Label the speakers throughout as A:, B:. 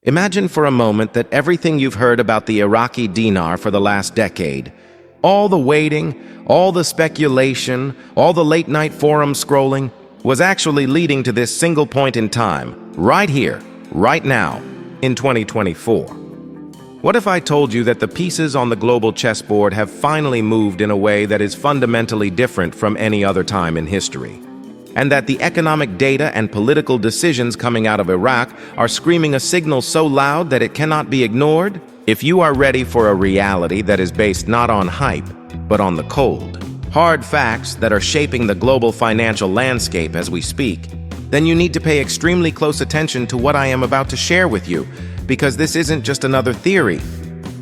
A: Imagine for a moment that everything you've heard about the Iraqi dinar for the last decade, all the waiting, all the speculation, all the late-night forum scrolling, was actually leading to this single point in time, right here, right now, in 2024. What if I told you that the pieces on the global chessboard have finally moved in a way that is fundamentally different from any other time in history? And that the economic data and political decisions coming out of Iraq are screaming a signal so loud that it cannot be ignored? If you are ready for a reality that is based not on hype, but on the cold, hard facts that are shaping the global financial landscape as we speak, then you need to pay extremely close attention to what I am about to share with you, because this isn't just another theory.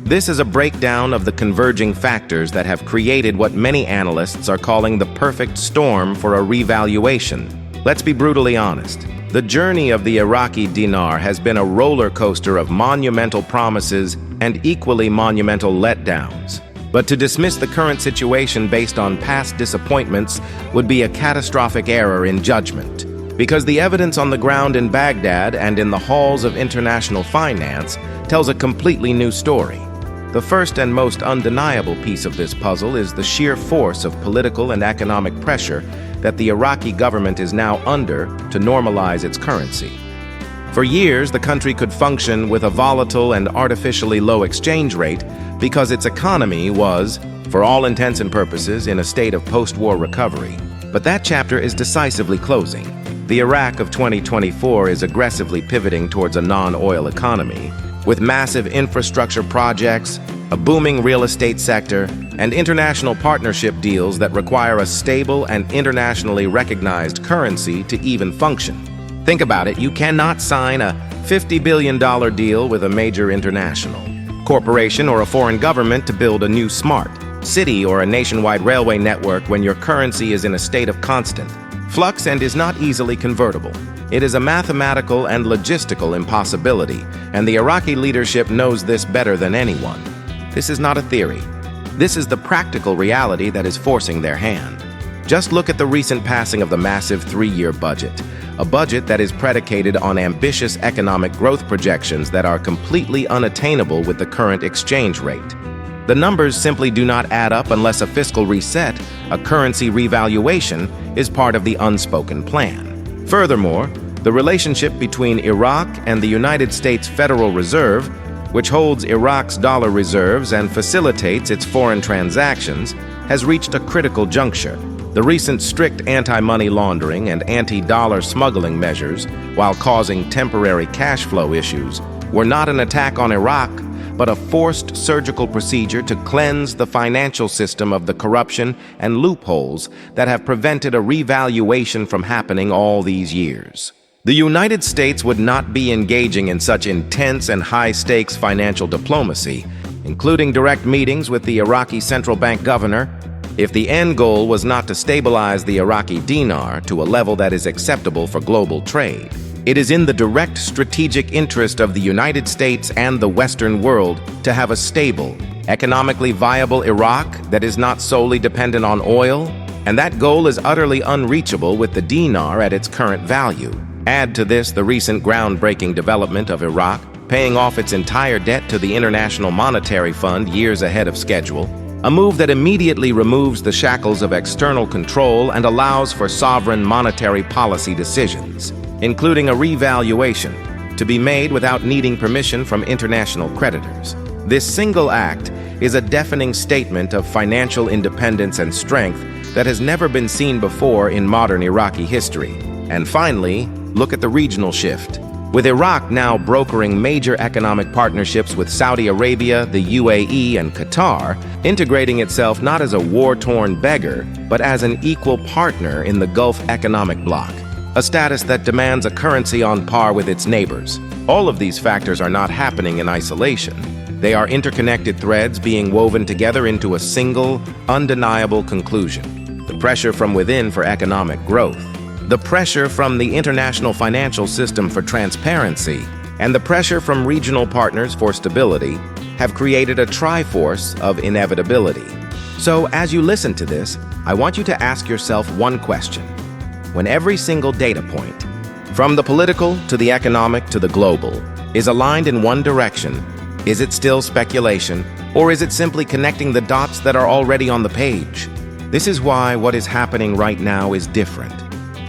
A: This is a breakdown of the converging factors that have created what many analysts are calling the perfect storm for a revaluation. Let's be brutally honest. The journey of the Iraqi dinar has been a roller coaster of monumental promises and equally monumental letdowns. But to dismiss the current situation based on past disappointments would be a catastrophic error in judgment. Because the evidence on the ground in Baghdad and in the halls of international finance tells a completely new story. The first and most undeniable piece of this puzzle is the sheer force of political and economic pressure that the Iraqi government is now under to normalize its currency. For years, the country could function with a volatile and artificially low exchange rate because its economy was, for all intents and purposes, in a state of post-war recovery. But that chapter is decisively closing. The Iraq of 2024 is aggressively pivoting towards a non-oil economy, with massive infrastructure projects, a booming real estate sector, and international partnership deals that require a stable and internationally recognized currency to even function. Think about it, you cannot sign a $50 billion deal with a major international corporation or a foreign government to build a new smart city or a nationwide railway network when your currency is in a state of constant flux and is not easily convertible. It is a mathematical and logistical impossibility, and the Iraqi leadership knows this better than anyone. This is not a theory. This is the practical reality that is forcing their hand. Just look at the recent passing of the massive 3-year budget, a budget that is predicated on ambitious economic growth projections that are completely unattainable with the current exchange rate. The numbers simply do not add up unless a fiscal reset, a currency revaluation, is part of the unspoken plan. Furthermore, the relationship between Iraq and the United States Federal Reserve, which holds Iraq's dollar reserves and facilitates its foreign transactions, has reached a critical juncture. The recent strict anti-money laundering and anti-dollar smuggling measures, while causing temporary cash flow issues, were not an attack on Iraq, but a forced surgical procedure to cleanse the financial system of the corruption and loopholes that have prevented a revaluation from happening all these years. The United States would not be engaging in such intense and high-stakes financial diplomacy, including direct meetings with the Iraqi central bank governor, if the end goal was not to stabilize the Iraqi dinar to a level that is acceptable for global trade. It is in the direct strategic interest of the United States and the Western world to have a stable, economically viable Iraq that is not solely dependent on oil, and that goal is utterly unreachable with the dinar at its current value. Add to this the recent groundbreaking development of Iraq, paying off its entire debt to the International Monetary Fund years ahead of schedule, a move that immediately removes the shackles of external control and allows for sovereign monetary policy decisions, including a revaluation, to be made without needing permission from international creditors. This single act is a deafening statement of financial independence and strength that has never been seen before in modern Iraqi history. And finally, look at the regional shift. With Iraq now brokering major economic partnerships with Saudi Arabia, the UAE, and Qatar, integrating itself not as a war-torn beggar, but as an equal partner in the Gulf economic bloc, a status that demands a currency on par with its neighbors. All of these factors are not happening in isolation. They are interconnected threads being woven together into a single, undeniable conclusion: the pressure from within for economic growth, the pressure from the international financial system for transparency, and the pressure from regional partners for stability have created a triforce of inevitability. So as you listen to this, I want you to ask yourself one question. When every single data point, from the political to the economic to the global, is aligned in one direction. Is it still speculation, or is it simply connecting the dots that are already on the page? This is why what is happening right now is different.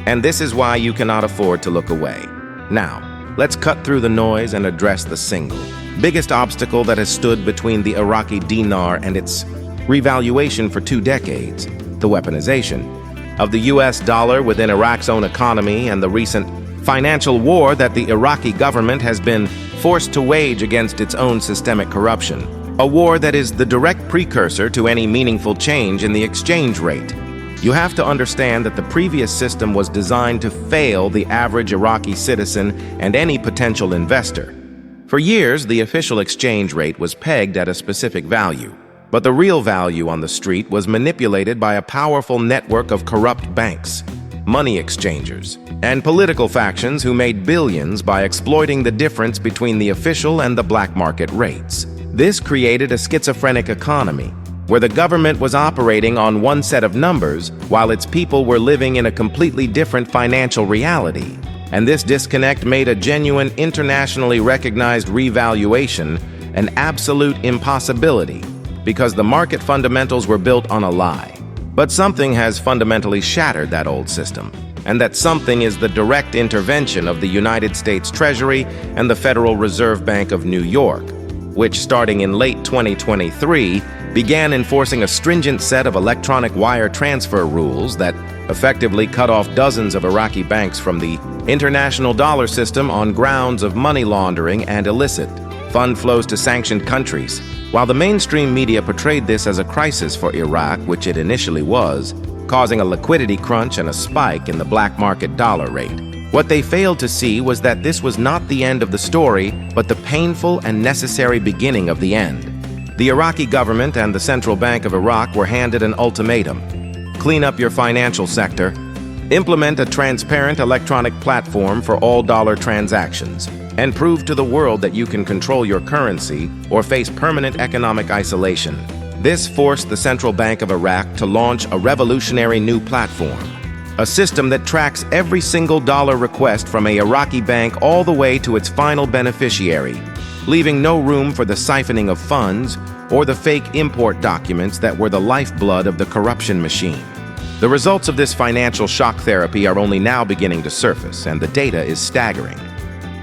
A: And this is why you cannot afford to look away. Now, let's cut through the noise and address the single biggest obstacle that has stood between the Iraqi dinar and its revaluation for 2 decades, the weaponization of the US dollar within Iraq's own economy and the recent financial war that the Iraqi government has been forced to wage against its own systemic corruption. A war that is the direct precursor to any meaningful change in the exchange rate. You have to understand that the previous system was designed to fail the average Iraqi citizen and any potential investor. For years, the official exchange rate was pegged at a specific value, but the real value on the street was manipulated by a powerful network of corrupt banks, money exchangers, and political factions who made billions by exploiting the difference between the official and the black market rates. This created a schizophrenic economy, where the government was operating on one set of numbers while its people were living in a completely different financial reality. And this disconnect made a genuine internationally recognized revaluation an absolute impossibility because the market fundamentals were built on a lie. But something has fundamentally shattered that old system, and that something is the direct intervention of the United States Treasury and the Federal Reserve Bank of New York, which starting in late 2023 began enforcing a stringent set of electronic wire transfer rules that effectively cut off dozens of Iraqi banks from the international dollar system on grounds of money laundering and illicit fund flows to sanctioned countries. While the mainstream media portrayed this as a crisis for Iraq, which it initially was, causing a liquidity crunch and a spike in the black market dollar rate, what they failed to see was that this was not the end of the story, but the painful and necessary beginning of the end. The Iraqi government and the Central Bank of Iraq were handed an ultimatum: clean up your financial sector, implement a transparent electronic platform for all dollar transactions, and prove to the world that you can control your currency or face permanent economic isolation. This forced the Central Bank of Iraq to launch a revolutionary new platform, a system that tracks every single dollar request from a Iraqi bank all the way to its final beneficiary, leaving no room for the siphoning of funds or the fake import documents that were the lifeblood of the corruption machine. The results of this financial shock therapy are only now beginning to surface, and the data is staggering.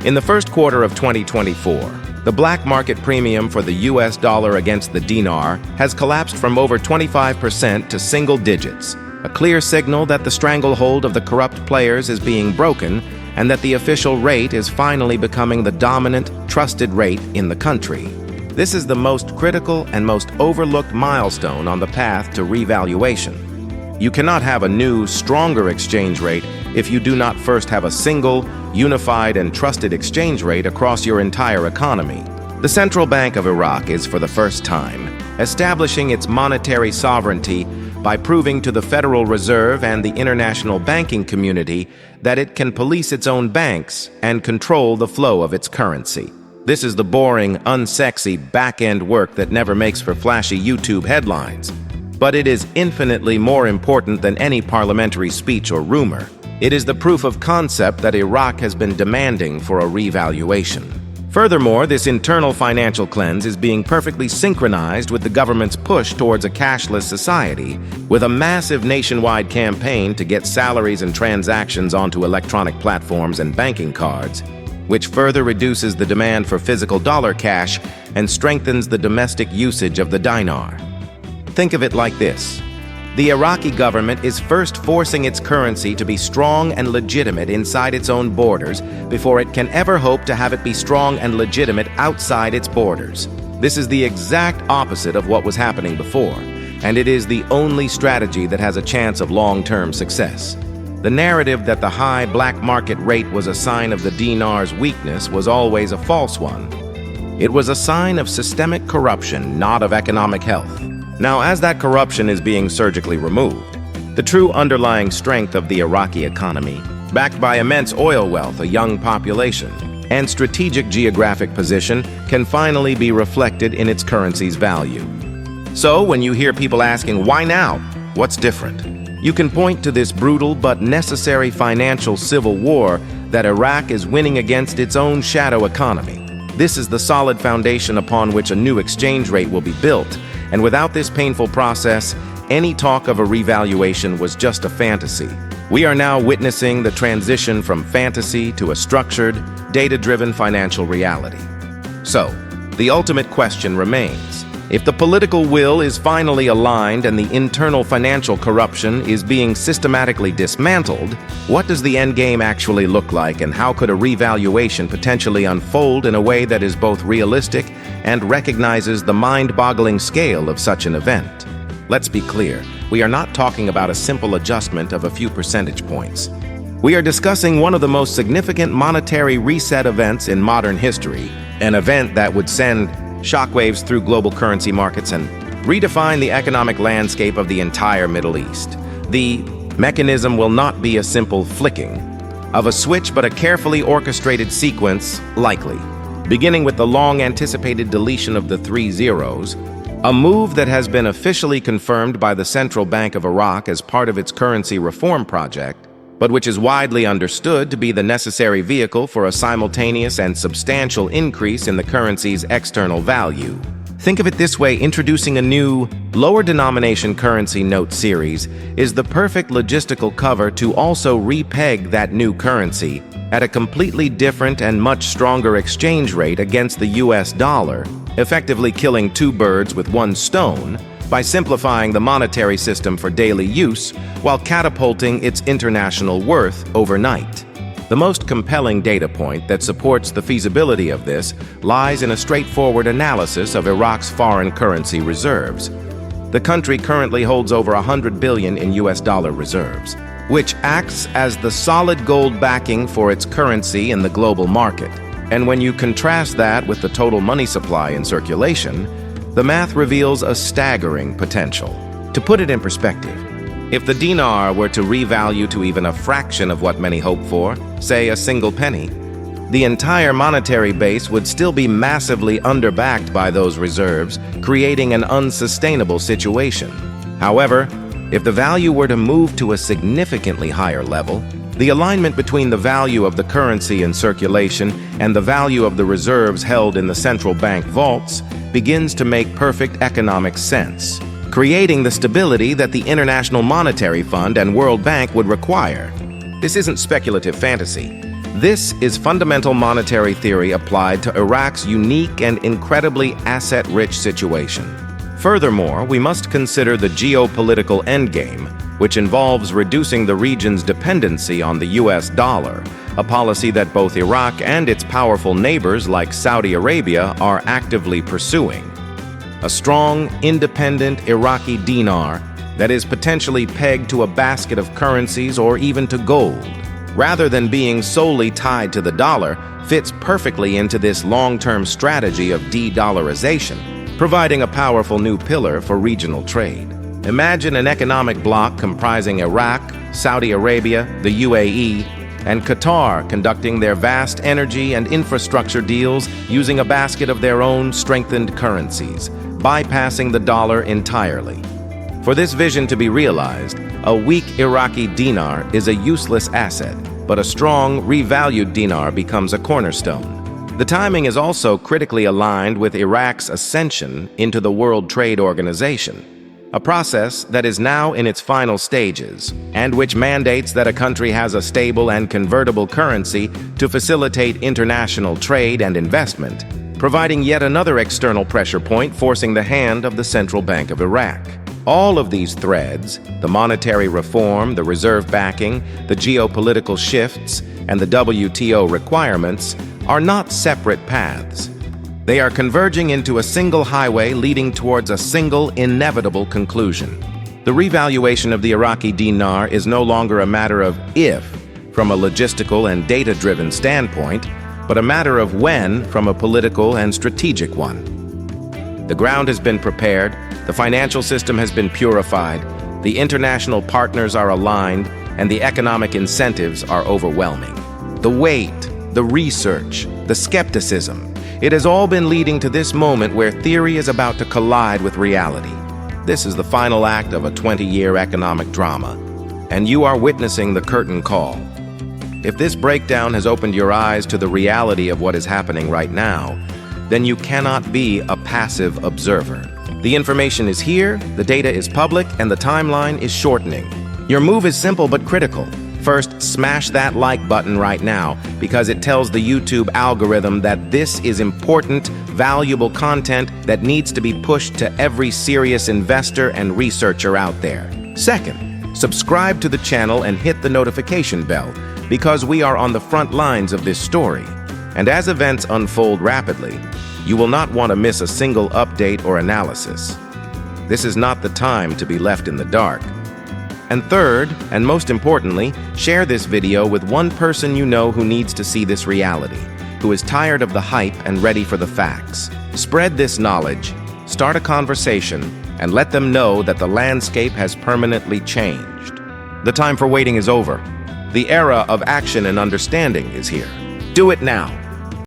A: In the first quarter of 2024, the black market premium for the US dollar against the dinar has collapsed from over 25% to single digits, a clear signal that the stranglehold of the corrupt players is being broken and that the official rate is finally becoming the dominant, trusted rate in the country. This is the most critical and most overlooked milestone on the path to revaluation. You cannot have a new, stronger exchange rate if you do not first have a single, unified, and trusted exchange rate across your entire economy. The Central Bank of Iraq is, for the first time, establishing its monetary sovereignty by proving to the Federal Reserve and the international banking community that it can police its own banks and control the flow of its currency. This is the boring, unsexy, back-end work that never makes for flashy YouTube headlines. But it is infinitely more important than any parliamentary speech or rumor. It is the proof of concept that Iraq has been demanding for a revaluation. Furthermore, this internal financial cleanse is being perfectly synchronized with the government's push towards a cashless society, with a massive nationwide campaign to get salaries and transactions onto electronic platforms and banking cards, which further reduces the demand for physical dollar cash and strengthens the domestic usage of the dinar. Think of it like this. The Iraqi government is first forcing its currency to be strong and legitimate inside its own borders before it can ever hope to have it be strong and legitimate outside its borders. This is the exact opposite of what was happening before, and it is the only strategy that has a chance of long-term success. The narrative that the high black market rate was a sign of the dinar's weakness was always a false one. It was a sign of systemic corruption, not of economic health. Now, as that corruption is being surgically removed, the true underlying strength of the Iraqi economy, backed by immense oil wealth, a young population, and strategic geographic position, can finally be reflected in its currency's value. So, when you hear people asking, why now? What's different? You can point to this brutal but necessary financial civil war that Iraq is winning against its own shadow economy. This is the solid foundation upon which a new exchange rate will be built, and without this painful process, any talk of a revaluation was just a fantasy. We are now witnessing the transition from fantasy to a structured, data-driven financial reality. So, the ultimate question remains. If the political will is finally aligned and the internal financial corruption is being systematically dismantled, what does the endgame actually look like, and how could a revaluation potentially unfold in a way that is both realistic and recognizes the mind-boggling scale of such an event? Let's be clear, we are not talking about a simple adjustment of a few percentage points. We are discussing one of the most significant monetary reset events in modern history, an event that would send shockwaves through global currency markets and redefine the economic landscape of the entire Middle East. The mechanism will not be a simple flicking of a switch, but a carefully orchestrated sequence, likely, beginning with the long-anticipated deletion of the 3 zeros, a move that has been officially confirmed by the Central Bank of Iraq as part of its currency reform project, but which is widely understood to be the necessary vehicle for a simultaneous and substantial increase in the currency's external value. Think of it this way: introducing a new, lower-denomination currency note series is the perfect logistical cover to also repeg that new currency at a completely different and much stronger exchange rate against the US dollar, effectively killing 2 birds with 1 stone by simplifying the monetary system for daily use while catapulting its international worth overnight. The most compelling data point that supports the feasibility of this lies in a straightforward analysis of Iraq's foreign currency reserves. The country currently holds over $100 billion in US dollar reserves, which acts as the solid gold backing for its currency in the global market. And when you contrast that with the total money supply in circulation, the math reveals a staggering potential. To put it in perspective, if the dinar were to revalue to even a fraction of what many hope for, say a single penny, the entire monetary base would still be massively underbacked by those reserves, creating an unsustainable situation. However, if the value were to move to a significantly higher level, the alignment between the value of the currency in circulation and the value of the reserves held in the central bank vaults begins to make perfect economic sense, creating the stability that the International Monetary Fund and World Bank would require. This isn't speculative fantasy. This is fundamental monetary theory applied to Iraq's unique and incredibly asset-rich situation. Furthermore, we must consider the geopolitical endgame, which involves reducing the region's dependency on the US dollar, a policy that both Iraq and its powerful neighbors like Saudi Arabia are actively pursuing. A strong, independent Iraqi dinar that is potentially pegged to a basket of currencies or even to gold, rather than being solely tied to the dollar, fits perfectly into this long-term strategy of de-dollarization, providing a powerful new pillar for regional trade. Imagine an economic bloc comprising Iraq, Saudi Arabia, the UAE, and Qatar conducting their vast energy and infrastructure deals using a basket of their own strengthened currencies, bypassing the dollar entirely. For this vision to be realized, a weak Iraqi dinar is a useless asset, but a strong, revalued dinar becomes a cornerstone. The timing is also critically aligned with Iraq's ascension into the World Trade Organization, a process that is now in its final stages, and which mandates that a country has a stable and convertible currency to facilitate international trade and investment, providing yet another external pressure point forcing the hand of the Central Bank of Iraq. All of these threads, the monetary reform, the reserve backing, the geopolitical shifts, and the WTO requirements, are not separate paths. They are converging into a single highway leading towards a single inevitable conclusion. The revaluation of the Iraqi dinar is no longer a matter of if, from a logistical and data-driven standpoint, but a matter of when from a political and strategic one. The ground has been prepared, the financial system has been purified, the international partners are aligned, and the economic incentives are overwhelming. The weight, the research, the skepticism, it has all been leading to this moment where theory is about to collide with reality. This is the final act of a 20-year economic drama, and you are witnessing the curtain call. If this breakdown has opened your eyes to the reality of what is happening right now, then you cannot be a passive observer. The information is here, the data is public, and the timeline is shortening. Your move is simple but critical. First, smash that like button right now because it tells the YouTube algorithm that this is important, valuable content that needs to be pushed to every serious investor and researcher out there. Second, subscribe to the channel and hit the notification bell because we are on the front lines of this story. And as events unfold rapidly, you will not want to miss a single update or analysis. This is not the time to be left in the dark. And third, and most importantly, share this video with one person you know who needs to see this reality, who is tired of the hype and ready for the facts. Spread this knowledge, start a conversation, and let them know that the landscape has permanently changed. The time for waiting is over. The era of action and understanding is here. Do it now.